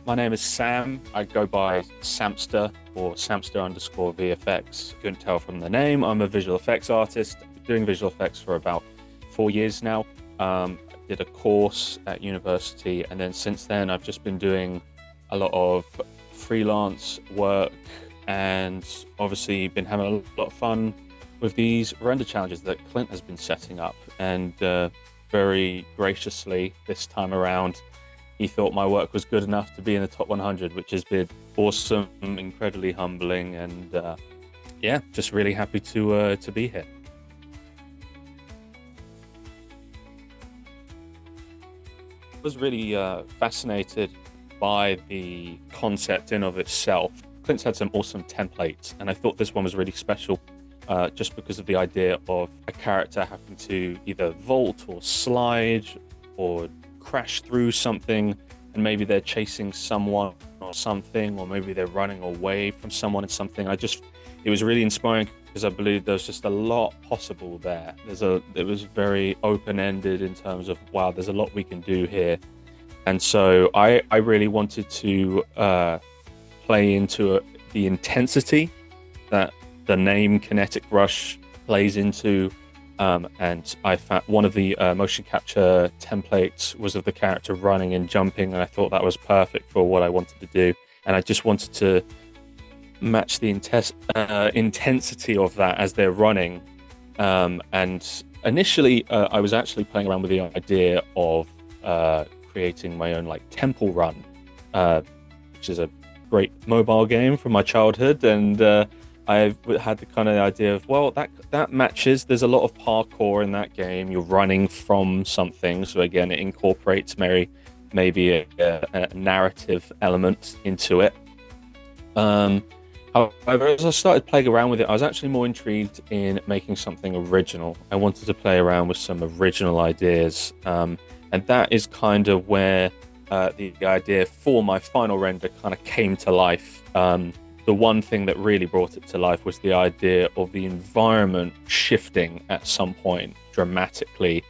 My name is Sam. I go by Samster or Samster_VFX. Couldn't tell from the name. I'm a visual effects artist. I've been doing visual effects for about 4 years now. I did a course at university, and then since then I've just been doing a lot of freelance work and obviously been having a lot of fun with these render challenges that Clint has been setting up. And very graciously this time around, he thought my work was good enough to be in the top 100, which has been awesome, incredibly humbling, and yeah, just really happy to be here. I was really fascinated by the concept in of itself. Clint's had some awesome templates, and I thought this one was really special just because of the idea of a character having to either vault or slide or crash through something, and maybe they're chasing someone or something, or maybe they're running away from someone and something. It was really inspiring because I believe there's just a lot possible there. It was very open-ended in terms of, wow, there's a lot we can do here. And so I really wanted to play into the intensity that the name Kinetic Rush plays into. And I found one of the motion capture templates was of the character running and jumping, and I thought that was perfect for what I wanted to do. And I just wanted to match the intensity of that as they're running. And initially, I was actually playing around with the idea of creating my own temple run, which is a great mobile game from my childhood, and I've had the kind of idea of, well, that matches. There's a lot of parkour in that game. You're running from something, so again, it incorporates maybe a narrative element into it. However, as I started playing around with it, I was actually more intrigued in making something original. I wanted to play around with some original ideas, and that is kind of where the idea for my final render kind of came to life. The one thing that really brought it to life was the idea of the environment shifting at some point dramatically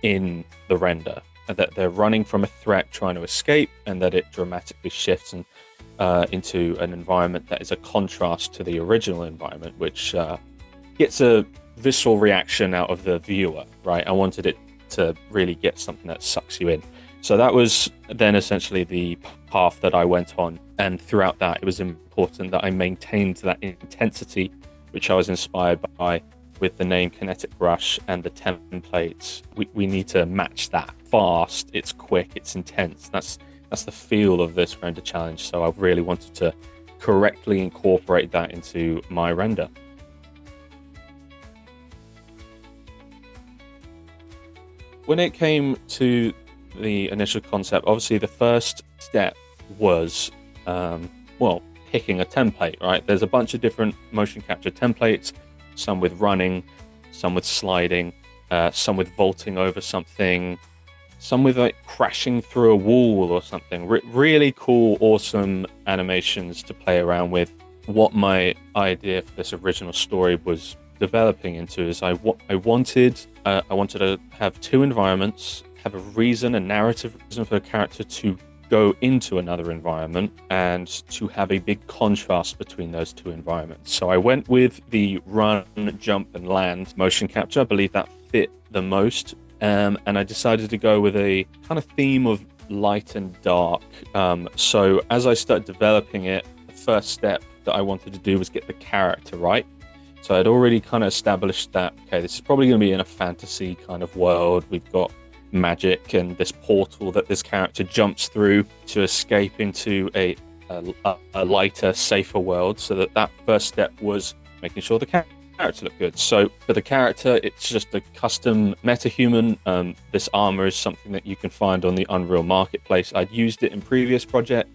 in the render, and that they're running from a threat trying to escape, and that it dramatically shifts into an environment that is a contrast to the original environment, which gets a visceral reaction out of the viewer, right? I wanted it to really get something that sucks you in. So that was then essentially the path that I went on. And throughout that, it was important that I maintained that intensity, which I was inspired by with the name Kinetic Rush and the templates. We need to match that. Fast, it's quick, it's intense. That's the feel of this render challenge. So I really wanted to correctly incorporate that into my render. When it came to the initial concept, obviously the first step was picking a template, right? There's a bunch of different motion capture templates, some with running, some with sliding, some with vaulting over something, some with crashing through a wall or something. Really cool, awesome animations to play around with. What my idea for this original story was developing into is I wanted to have two environments, have a narrative reason for the character to go into another environment, and to have a big contrast between those two environments. So I went with the run, jump, and land motion capture. I believe that fit the most. And I decided to go with a kind of theme of light and dark. So as I started developing it, the first step that I wanted to do was get the character right. So I'd already kind of established that, okay, this is probably going to be in a fantasy kind of world. We've got magic and this portal that this character jumps through to escape into a lighter, safer world. So that first step was making sure the character looked good. So for the character, it's just a custom metahuman. This armor is something that you can find on the Unreal Marketplace. I'd used it in previous project,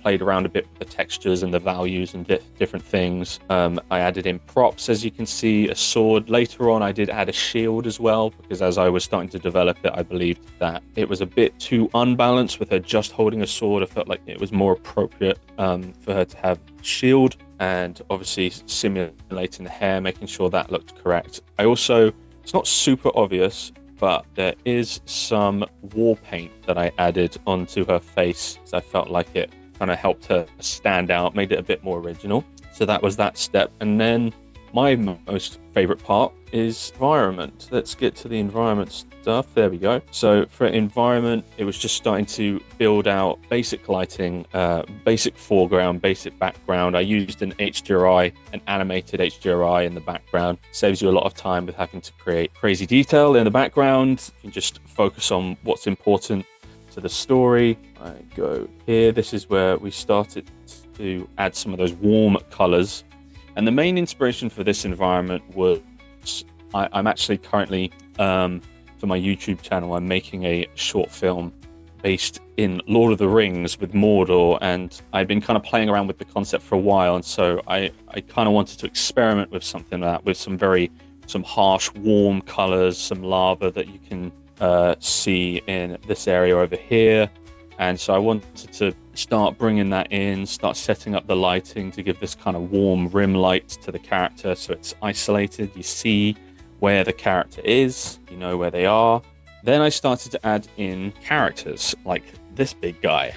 played around a bit with the textures and the values and different things. I added in props, as you can see, a sword. Later on, I did add a shield as well, because as I was starting to develop it, I believed that it was a bit too unbalanced with her just holding a sword. I felt like it was more appropriate for her to have a shield, and obviously simulating the hair, making sure that looked correct. I also, it's not super obvious, but there is some war paint that I added onto her face, because I felt like it kind of helped her stand out, made it a bit more original. So that was that step. And then my most favorite part is environment. Let's get to the environment stuff. There we go. So for environment, it was just starting to build out basic lighting, basic foreground, basic background. I used an HDRI, an animated HDRI in the background. Saves you a lot of time with having to create crazy detail in the background. You can just focus on what's important to the story. I go here. This is where we started to add some of those warm colors. And the main inspiration for this environment was I'm actually currently, for my YouTube channel, I'm making a short film based in Lord of the Rings with Mordor, and I've been kind of playing around with the concept for a while, and so I kind of wanted to experiment with something like that, with some harsh, warm colors, some lava that you can see in this area over here. And so I wanted to start bringing that in, start setting up the lighting to give this kind of warm rim light to the character, so it's isolated. You see where the character is, you know where they are. Then I started to add in characters like this big guy.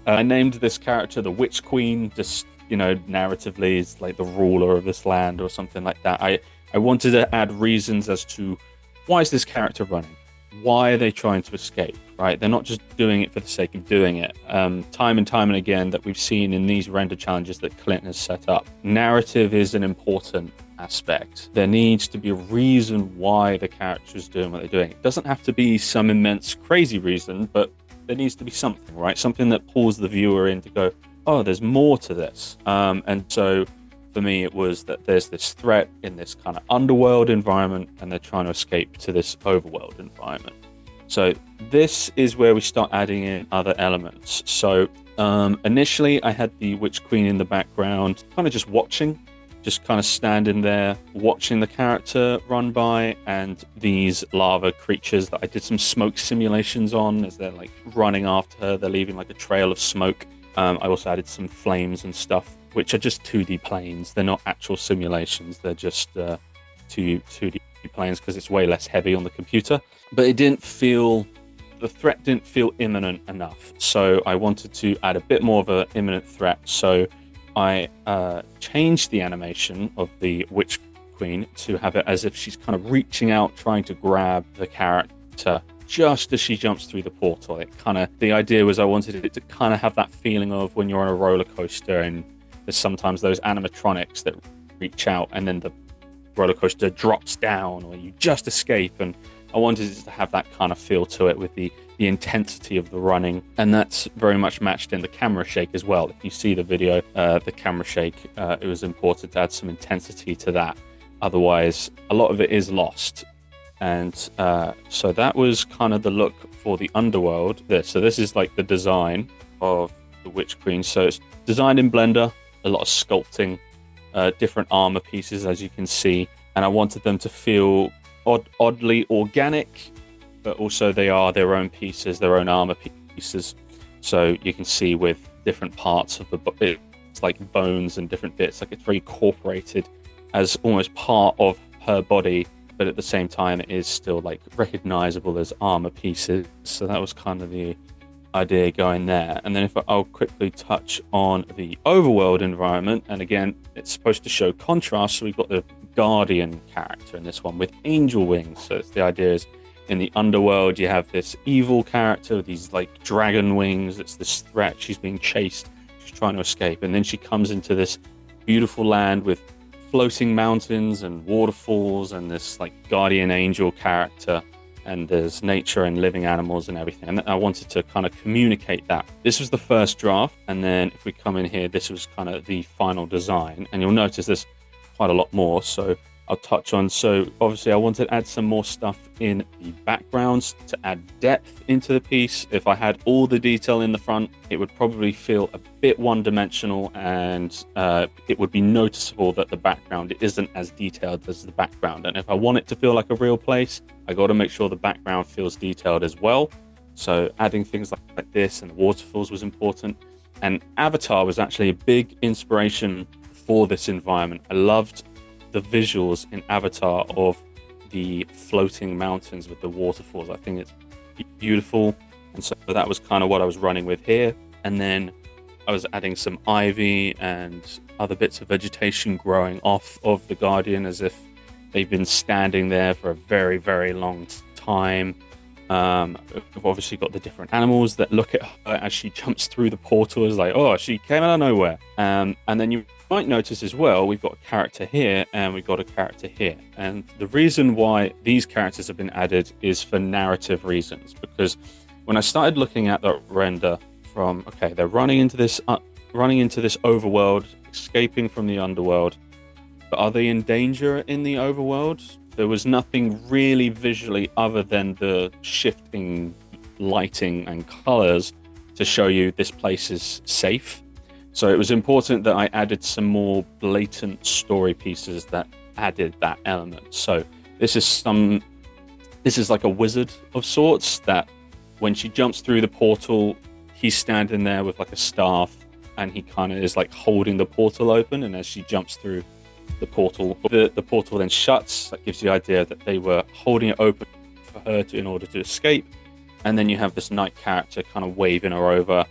I named this character the Witch Queen, just, you know, narratively is like the ruler of this land or something like that. I wanted to add reasons as to why is this character running? Why are they trying to escape, right? They're not just doing it for the sake of doing it. Time and time and again that we've seen in these render challenges that Clint has set up, narrative is an important aspect. There needs to be a reason why the character is doing what they're doing. It doesn't have to be some immense crazy reason, but there needs to be something, right? Something that pulls the viewer in to go, oh, there's more to this. And so for me, it was that there's this threat in this kind of underworld environment, and they're trying to escape to this overworld environment. So this is where we start adding in other elements. So initially, I had the Witch Queen in the background, kind of just watching, just kind of standing there, watching the character run by, and these lava creatures that I did some smoke simulations on as they're like running after her. They're leaving like a trail of smoke. I also added some flames and stuff, which are just 2D planes. They're not actual simulations. They're just 2D planes because it's way less heavy on the computer. But the threat didn't feel imminent enough. So I wanted to add a bit more of an imminent threat. So I changed the animation of the Witch Queen to have it as if she's kind of reaching out, trying to grab the character just as she jumps through the portal. The idea was I wanted it to kind of have that feeling of when you're on a roller coaster and there's sometimes those animatronics that reach out and then the roller coaster drops down or you just escape. And I wanted it to have that kind of feel to it with the intensity of the running. And that's very much matched in the camera shake as well. If you see the video, the camera shake, it was important to add some intensity to that. Otherwise, a lot of it is lost. And so that was kind of the look for the underworld. So this is like the design of the Witch Queen. So it's designed in Blender, a lot of sculpting, different armor pieces, as you can see. And I wanted them to feel oddly organic, but also they are their own pieces, their own armor pieces. So you can see with different parts of it's like bones and different bits, like it's very incorporated as almost part of her body, but at the same time it is still like recognizable as armor pieces. So that was kind of the idea going there. And then I'll quickly touch on the overworld environment, and again it's supposed to show contrast. So we've got the guardian character in this one with angel wings. So it's the idea is in the underworld you have this evil character with these like dragon wings. It's this threat. She's being chased, she's trying to escape, and then she comes into this beautiful land with floating mountains and waterfalls and this like guardian angel character, and there's nature and living animals and everything. And I wanted to kind of communicate that. This was the first draft, and then if we come in here, this was kind of the final design, and you'll notice there's quite a lot more, so I'll touch on. So obviously I wanted to add some more stuff in the backgrounds to add depth into the piece. If I had all the detail in the front, it would probably feel a bit one-dimensional, and it would be noticeable that the background isn't as detailed as the background. And if I want it to feel like a real place, I got to make sure the background feels detailed as well. So adding things like this and the waterfalls was important. And Avatar was actually a big inspiration for this environment. I loved the visuals in Avatar of the floating mountains with the waterfalls. I think it's beautiful, and so that was kind of what I was running with here. And then I was adding some ivy and other bits of vegetation growing off of the Guardian as if they've been standing there for a very, very long time. We've obviously got the different animals that look at her as she jumps through the portal as like, oh, she came out of nowhere. And then you might notice as well, we've got a character here and we've got a character here. And the reason why these characters have been added is for narrative reasons, because when I started looking at the render from, okay, they're running into this overworld, escaping from the underworld, but are they in danger in the overworld? There was nothing really visually other than the shifting lighting and colors to show you this place is safe. So it was important that I added some more blatant story pieces that added that element. So this is like a wizard of sorts that when she jumps through the portal, he's standing there with like a staff and he kind of is like holding the portal open, and as she jumps through the portal then shuts. That gives you the idea that they were holding it open for her in order to escape. And then you have this knight character kind of waving her over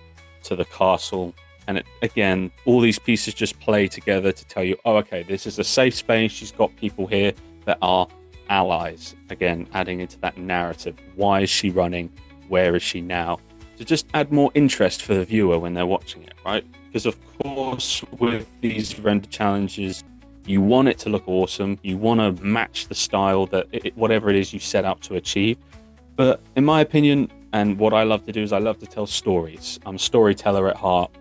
to the castle. And again, all these pieces just play together to tell you, oh, okay, this is a safe space. She's got people here that are allies. Again, adding into that narrative. Why is she running? Where is she now? To just add more interest for the viewer when they're watching it, right? Because of course, with these render challenges, you want it to look awesome. You want to match the style that whatever it is you set out to achieve. But in my opinion, and what I love to do is I love to tell stories. I'm a storyteller at heart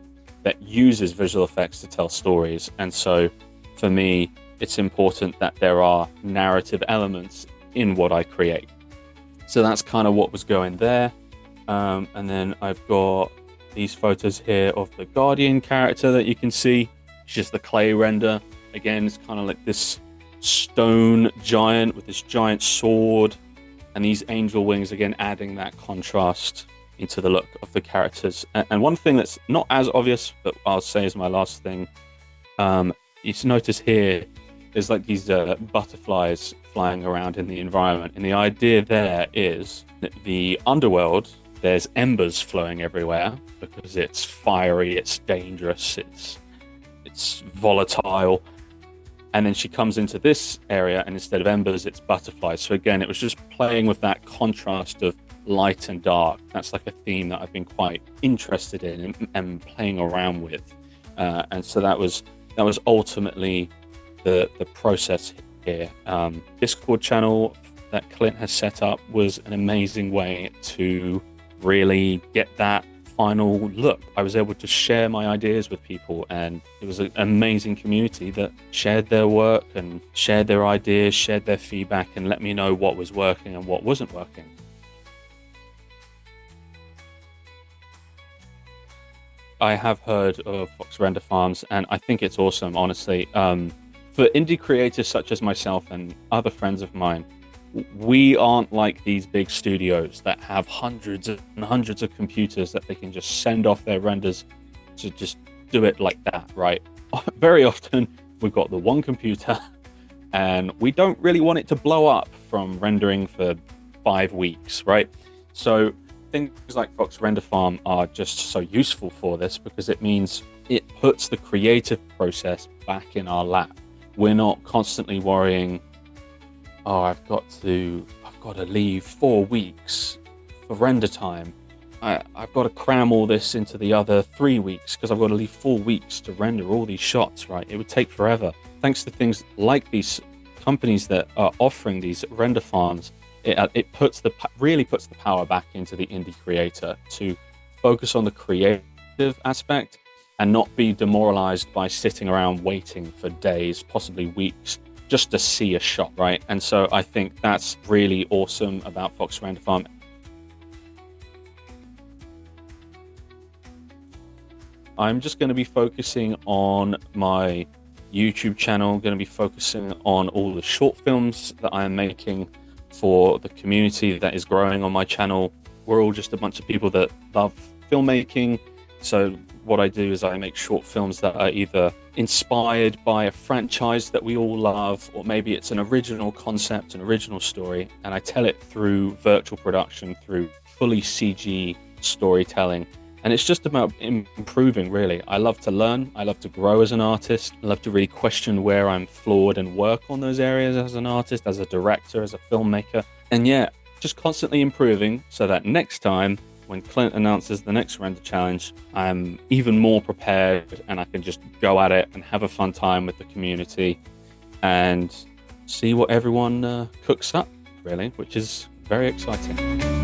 that uses visual effects to tell stories. And so for me, it's important that there are narrative elements in what I create. So that's kind of what was going there. And then I've got these photos here of the Guardian character that you can see. It's just the clay render. Again, it's kind of like this stone giant with this giant sword and these angel wings, again, adding that contrast into the look of the characters. And one thing that's not as obvious, but I'll say is my last thing, you notice here, there's like these butterflies flying around in the environment. And the idea there is that the underworld, there's embers flowing everywhere because it's fiery, it's dangerous, it's volatile. And then she comes into this area and instead of embers, it's butterflies. So again, it was just playing with that contrast of light and dark. That's like a theme that I've been quite interested in and playing around with. And so that was ultimately the process here. Discord channel that Clint has set up was an amazing way to really get that final look. I was able to share my ideas with people, and it was an amazing community that shared their work and shared their ideas, shared their feedback, and let me know what was working and what wasn't working. I have heard of Fox Render Farms, and I think it's awesome, honestly. For indie creators such as myself and other friends of mine, we aren't like these big studios that have hundreds and hundreds of computers that they can just send off their renders to just do it like that, right? Very often we've got the one computer and we don't really want it to blow up from rendering for 5 weeks, right? So things like Fox Render Farm are just so useful for this because it means it puts the creative process back in our lap. We're not constantly worrying, oh, I've got to leave 4 weeks for render time. I've got to cram all this into the other 3 weeks because I've got to leave 4 weeks to render all these shots, right? It would take forever. Thanks to things like these companies that are offering these render farms, it really puts the power back into the indie creator to focus on the creative aspect and not be demoralized by sitting around waiting for days, possibly weeks, just to see a shot, right? And so I think that's really awesome about Fox Render Farm. I'm just going to be focusing on my YouTube channel, going to be focusing on all the short films that I am making for the community that is growing on my channel. We're all just a bunch of people that love filmmaking. So what I do is I make short films that are either inspired by a franchise that we all love, or maybe it's an original concept, an original story, and I tell it through virtual production, through fully CG storytelling. And it's just about improving, really. I love to learn. I love to grow as an artist. I love to really question where I'm flawed and work on those areas as an artist, as a director, as a filmmaker. And yeah, just constantly improving so that next time when Clint announces the next Render Challenge, I'm even more prepared and I can just go at it and have a fun time with the community and see what everyone cooks up, really, which is very exciting.